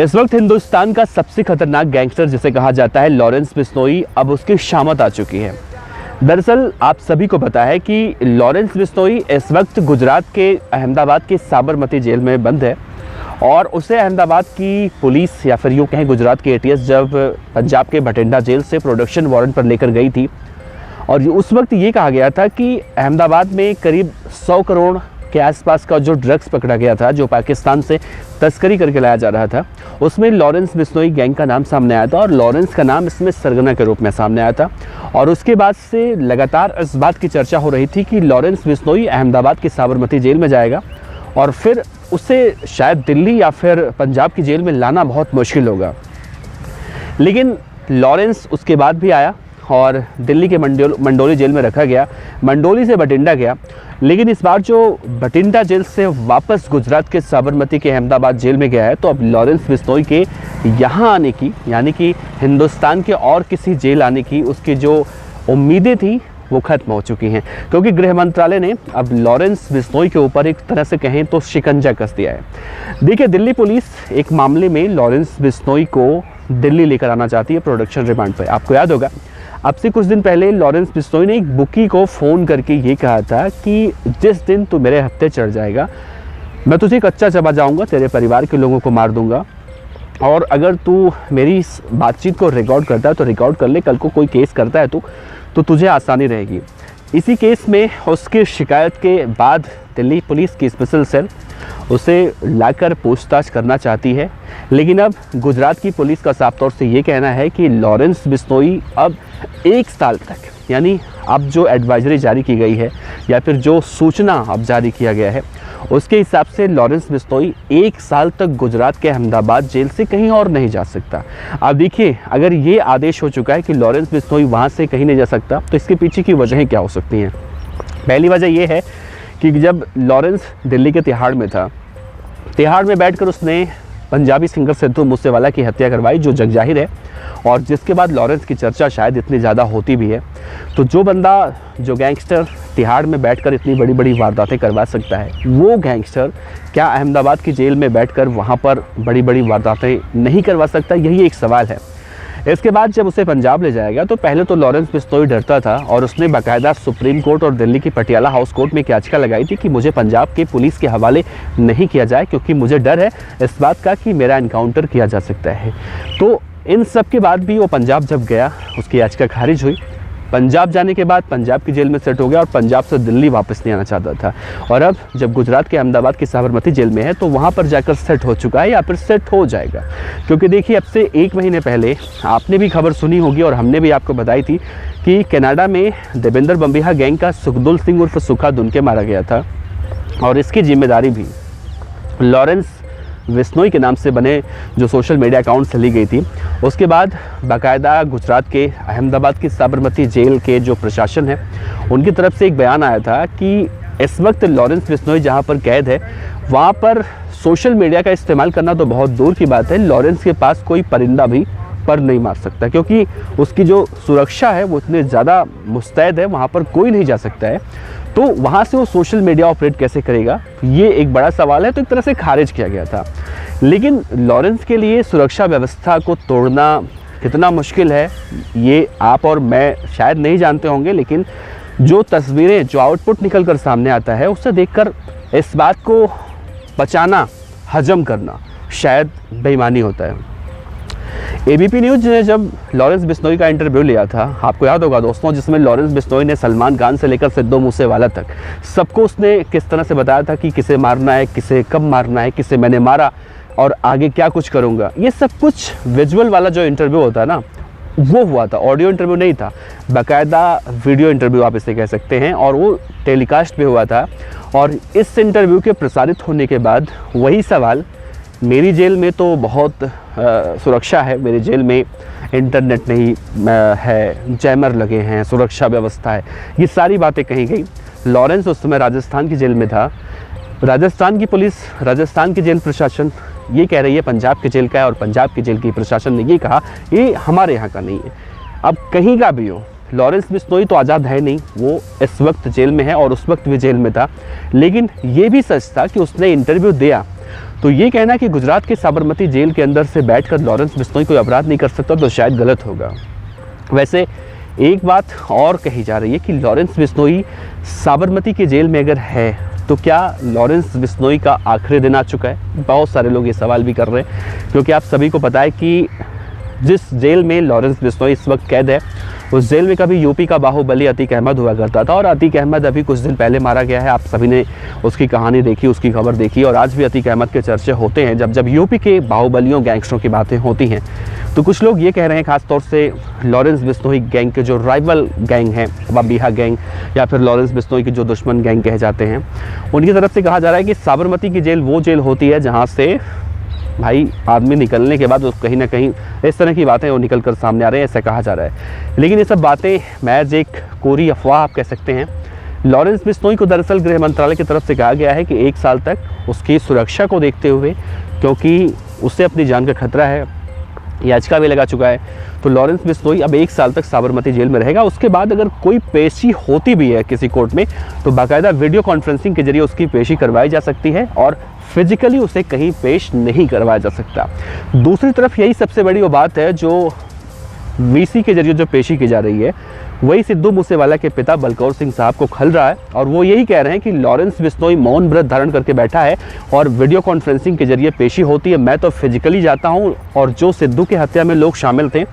इस वक्त हिंदुस्तान का सबसे खतरनाक गैंगस्टर जिसे कहा जाता है लॉरेंस बिश्नोई, अब उसकी शामत आ चुकी है। दरअसल आप सभी को पता है कि लॉरेंस बिश्नोई इस वक्त गुजरात के अहमदाबाद के साबरमती जेल में बंद है और उसे अहमदाबाद की पुलिस या फिर यूँ कहें गुजरात की एटीएस जब पंजाब के भटिंडा जेल से प्रोडक्शन वारंट पर लेकर गई थी और उस वक्त ये कहा गया था कि अहमदाबाद में करीब 100 करोड़ के आसपास का जो ड्रग्स पकड़ा गया था, जो पाकिस्तान से तस्करी करके लाया जा रहा था, उसमें लॉरेंस बिश्नोई गैंग का नाम सामने आया था और लॉरेंस का नाम इसमें सरगना के रूप में सामने आया था। और उसके बाद से लगातार इस बात की चर्चा हो रही थी कि लॉरेंस बिश्नोई अहमदाबाद की साबरमती जेल में जाएगा और फिर उसे शायद दिल्ली या फिर पंजाब की जेल में लाना बहुत मुश्किल होगा। लेकिन लॉरेंस उसके बाद भी आया और दिल्ली के मंडोली जेल में रखा गया, मंडोली से भटिंडा गया। लेकिन इस बार जो भटिंडा जेल से वापस गुजरात के साबरमती के अहमदाबाद जेल में गया है, तो अब लॉरेंस बिश्नोई के यहाँ आने की, यानी कि हिंदुस्तान के और किसी जेल आने की उसकी जो उम्मीदें थी वो ख़त्म हो चुकी हैं, क्योंकि गृह मंत्रालय ने अब लॉरेंस बिश्नोई के ऊपर एक तरह से कहें तो शिकंजा कस दिया है। देखिए, दिल्ली पुलिस एक मामले में लॉरेंस बिश्नोई को दिल्ली लेकर आना चाहती है प्रोडक्शन रिमांड पर। आपको याद होगा, अब से कुछ दिन पहले लॉरेंस बिश्नोई ने एक बुकी को फ़ोन करके ये कहा था कि जिस दिन तू मेरे हत्थे चढ़ जाएगा मैं तुझे कच्चा चबा जाऊंगा, तेरे परिवार के लोगों को मार दूंगा, और अगर तू मेरी इस बातचीत को रिकॉर्ड करता है तो रिकॉर्ड कर ले, कल को कोई केस करता है तो तुझे आसानी रहेगी। इसी केस में उसकी शिकायत के बाद दिल्ली पुलिस की स्पेशल सेल उसे लाकर पूछताछ करना चाहती है। लेकिन अब गुजरात की पुलिस का साफ तौर से ये कहना है कि लॉरेंस बिश्नोई अब 1 साल तक, यानी अब जो एडवाइजरी जारी की गई है या फिर जो सूचना अब जारी किया गया है, उसके हिसाब से लॉरेंस बिश्नोई 1 साल तक गुजरात के अहमदाबाद जेल से कहीं और नहीं जा सकता। अब देखिए, अगर ये आदेश हो चुका है कि लॉरेंस बिश्नोई वहाँ से कहीं नहीं जा सकता, तो इसके पीछे की वजहें क्या हो सकती हैं। पहली वजह यह है कि जब लॉरेंस दिल्ली के तिहाड़ में था, तिहाड़ में बैठकर उसने पंजाबी सिंगर सिद्धू मूसेवाला की हत्या करवाई, जो जगजाहिर है, और जिसके बाद लॉरेंस की चर्चा शायद इतनी ज़्यादा होती भी है। तो जो बंदा, जो गैंगस्टर तिहाड़ में बैठकर इतनी बड़ी बड़ी वारदातें करवा सकता है, वो गैंगस्टर क्या अहमदाबाद की जेल में बैठकर वहाँ पर बड़ी बड़ी वारदातें नहीं करवा सकता? यही एक सवाल है। इसके बाद जब उसे पंजाब ले जाएगा तो पहले तो लॉरेंस बिश्नोई डरता था और उसने बाकायदा सुप्रीम कोर्ट और दिल्ली की पटियाला हाउस कोर्ट में याचिका लगाई थी कि मुझे पंजाब के पुलिस के हवाले नहीं किया जाए, क्योंकि मुझे डर है इस बात का कि मेरा एनकाउंटर किया जा सकता है। तो इन सब के बाद भी वो पंजाब जब गया, उसकी याचिका खारिज हुई। पंजाब जाने के बाद पंजाब की जेल में सेट हो गया और पंजाब से दिल्ली वापस नहीं आना चाहता था। और अब जब गुजरात के अहमदाबाद की साबरमती जेल में है तो वहाँ पर जाकर सेट हो चुका है या फिर सेट हो जाएगा। क्योंकि देखिए, अब से 1 महीने पहले आपने भी खबर सुनी होगी और हमने भी आपको बताई थी कि कनाडा में देवेंद्र बम्बिहा गैंग का सुखदुल सिंह उर्फ सुखा दुनके मारा गया था और इसकी जिम्मेदारी भी लॉरेंस बिश्नोई के नाम से बने जो सोशल मीडिया अकाउंट से ली गई थी। उसके बाद बाकायदा गुजरात के अहमदाबाद की साबरमती जेल के जो प्रशासन है, उनकी तरफ से एक बयान आया था कि इस वक्त लॉरेंस बिश्नोई जहां पर कैद है, वहां पर सोशल मीडिया का इस्तेमाल करना तो बहुत दूर की बात है, लॉरेंस के पास कोई परिंदा भी पर नहीं मार सकता, क्योंकि उसकी जो सुरक्षा है वो इतने ज़्यादा मुस्तैद है, वहाँ पर कोई नहीं जा सकता है। तो वहाँ से वो सोशल मीडिया ऑपरेट कैसे करेगा, ये एक बड़ा सवाल है। तो एक तरह से खारिज किया गया था। लेकिन लॉरेंस के लिए सुरक्षा व्यवस्था को तोड़ना कितना मुश्किल है, ये आप और मैं शायद नहीं जानते होंगे, लेकिन जो तस्वीरें, जो आउटपुट निकल कर सामने आता है, उससे देखकर इस बात को बचाना, हजम करना शायद बेईमानी होता है। एबीपी न्यूज़ ने जब लॉरेंस बिश्नोई का इंटरव्यू लिया था, आपको याद होगा दोस्तों, जिसमें लॉरेंस बिश्नोई ने सलमान खान से लेकर सिद्धू मूसेवाला तक सबको उसने किस तरह से बताया था कि किसे मारना है, किसे कब मारना है, किसे मैंने मारा और आगे क्या कुछ करूँगा, ये सब कुछ विजुअल वाला जो इंटरव्यू होता है ना, वो हुआ था। ऑडियो इंटरव्यू नहीं था, बाकायदा वीडियो इंटरव्यू आप इसे कह सकते हैं, और वो टेलीकास्ट भी हुआ था। और इस इंटरव्यू के प्रसारित होने के बाद वही सवाल, मेरी जेल में तो बहुत सुरक्षा है, मेरी जेल में इंटरनेट नहीं है, जैमर लगे हैं, सुरक्षा व्यवस्था है, ये सारी बातें कही गई। लॉरेंस उस समय राजस्थान की जेल में था। राजस्थान की पुलिस, राजस्थान की जेल प्रशासन ये कह रही है पंजाब की जेल का है, और पंजाब की जेल की प्रशासन ने ये कहा ये हमारे यहाँ का नहीं है। अब कहीं का भी हो, लॉरेंस बिश्नोई तो आज़ाद है नहीं, वो इस वक्त जेल में है और उस वक्त भी जेल में था। लेकिन ये भी सच था कि उसने इंटरव्यू दिया तो ये कहना कि गुजरात के साबरमती जेल के अंदर से बैठकर लॉरेंस बिश्नोई कोई अपराध नहीं कर सकता तो शायद गलत होगा। वैसे एक बात और कही जा रही है कि लॉरेंस बिश्नोई साबरमती के जेल में अगर है तो क्या लॉरेंस बिश्नोई का आखिरी दिन आ चुका है? बहुत सारे लोग ये सवाल भी कर रहे हैं, क्योंकि आप सभी को पता है कि जिस जेल में लॉरेंस बिश्नोई इस वक्त कैद है उस जेल में कभी यूपी का बाहुबली अतीक अहमद हुआ करता था, और अतीक अहमद अभी कुछ दिन पहले मारा गया है। आप सभी ने उसकी कहानी देखी, उसकी खबर देखी, और आज भी अतीक अहमद के चर्चे होते हैं जब जब यूपी के बाहुबलियों गैंगस्टरों की बातें होती हैं। तो कुछ लोग ये कह रहे हैं, खासतौर से लॉरेंस बिश्नोई गैंग के जो राइवल गैंग हैं, बबीहा गैंग या फिर लॉरेंस बिश्नोई के जो दुश्मन गैंग कहे जाते हैं, उनकी तरफ से कहा जा रहा है कि साबरमती की जेल वो जेल होती है जहाँ से भाई आदमी निकलने के बाद कहीं ना कहीं इस तरह की बातें वो निकल कर सामने आ रहे हैं, ऐसा कहा जा रहा है। लेकिन ये सब बातें महज एक कोरी अफवाह आप कह सकते हैं। लॉरेंस बिश्नोई को दरअसल गृह मंत्रालय की तरफ से कहा गया है कि 1 साल तक उसकी सुरक्षा को देखते हुए, क्योंकि उससे अपनी जान का खतरा है, याचिका भी लगा चुका है, तो लॉरेंस बिश्नोई अब 1 साल तक साबरमती जेल में रहेगा। उसके बाद अगर कोई पेशी होती भी है किसी कोर्ट में तो बाकायदा वीडियो कॉन्फ्रेंसिंग के जरिए उसकी पेशी करवाई जा सकती है और फिजिकली उसे कहीं पेश नहीं करवाया जा सकता। दूसरी तरफ यही सबसे बड़ी वो बात है जो वीसी के जरिए जो पेशी की जा रही है, वही सिद्धू मूसेवाला के पिता बलकौर सिंह साहब को खल रहा है, और वो यही कह रहे हैं कि लॉरेंस बिश्नोई मौन व्रत धारण करके बैठा है और वीडियो कॉन्फ्रेंसिंग के जरिए पेशी होती है। मैं तो फिजिकली जाता हूं, और जो सिद्धू की हत्या में लोग शामिल थे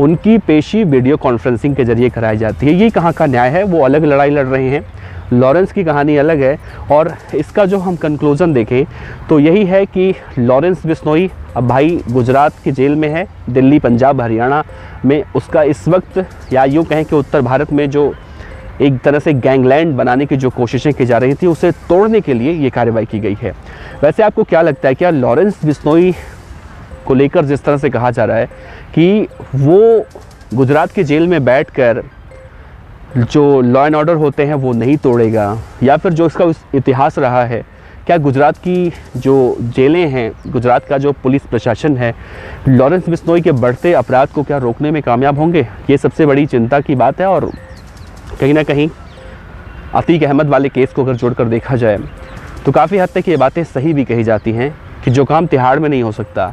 उनकी पेशी वीडियो कॉन्फ्रेंसिंग के जरिए कराई जाती है। ये कहाँ का न्याय है? वो अलग लड़ाई लड़ रहे हैं, लॉरेंस की कहानी अलग है। और इसका जो हम कंक्लूजन देखें तो यही है कि लॉरेंस बिश्नोई अब भाई गुजरात की जेल में है, दिल्ली, पंजाब, हरियाणा में उसका इस वक्त, या यूँ कहें कि उत्तर भारत में जो एक तरह से गैंगलैंड बनाने की जो कोशिशें की जा रही थी उसे तोड़ने के लिए ये कार्रवाई की गई है। वैसे आपको क्या लगता है, क्या लॉरेंस बिश्नोई को लेकर जिस तरह से कहा जा रहा है कि वो गुजरात की जेल में बैठकर जो लॉ एंड ऑर्डर होते हैं वो नहीं तोड़ेगा, या फिर जो इसका इतिहास रहा है, क्या गुजरात की जो जेलें हैं, गुजरात का जो पुलिस प्रशासन है, लॉरेंस बिश्नोई के बढ़ते अपराध को क्या रोकने में कामयाब होंगे? ये सबसे बड़ी चिंता की बात है। और कहीं ना कहीं अतीक अहमद वाले केस को अगर जोड़कर देखा जाए तो काफ़ी हद तक ये बातें सही भी कही जाती हैं कि जो काम तिहाड़ में नहीं हो सकता,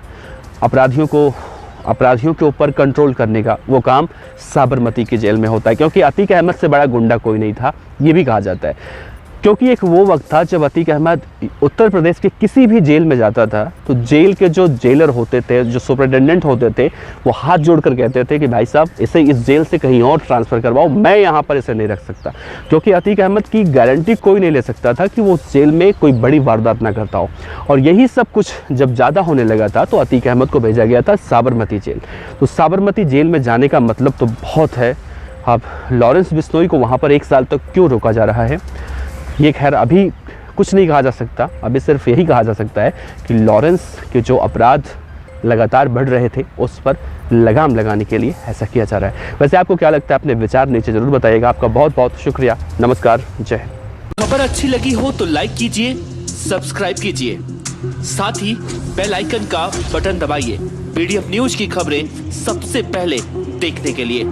अपराधियों के ऊपर कंट्रोल करने का, वो काम साबरमती की जेल में होता है। क्योंकि अतीक अहमद से बड़ा गुंडा कोई नहीं था, ये भी कहा जाता है। क्योंकि एक वो वक्त था जब अतीक अहमद उत्तर प्रदेश के किसी भी जेल में जाता था तो जेल के जो जेलर होते थे, जो सुपरिटेंडेंट होते थे, वो हाथ जोड़कर कहते थे कि भाई साहब इसे इस जेल से कहीं और ट्रांसफ़र करवाओ, मैं यहाँ पर इसे नहीं रख सकता। क्योंकि अतीक अहमद की गारंटी कोई नहीं ले सकता था कि वो जेल में कोई बड़ी वारदात ना करता हो। और यही सब कुछ जब ज़्यादा होने लगा था तो अतीक अहमद को भेजा गया था साबरमती जेल। तो साबरमती जेल में जाने का मतलब तो बहुत है। अब लॉरेंस बिश्नोई को वहाँ पर 1 साल तक क्यों रोका जा रहा है, ये खैर अभी कुछ नहीं कहा जा सकता। अभी सिर्फ यही कहा जा सकता है कि लॉरेंस के जो अपराध लगातार बढ़ रहे थे उस पर लगाम लगाने के लिए ऐसा किया जा रहा है। वैसे आपको क्या लगता है? अपने विचार नीचे ज़रूर बताइएगा। आपका बहुत बहुत शुक्रिया। नमस्कार, जय हिंद। खबर अच्छी लगी हो तो लाइक कीजिए, सब्सक्राइब कीजिए, साथ ही बेल आइकन का बटन दबाइए मीडियम न्यूज की खबरें सबसे पहले देखने के लिए।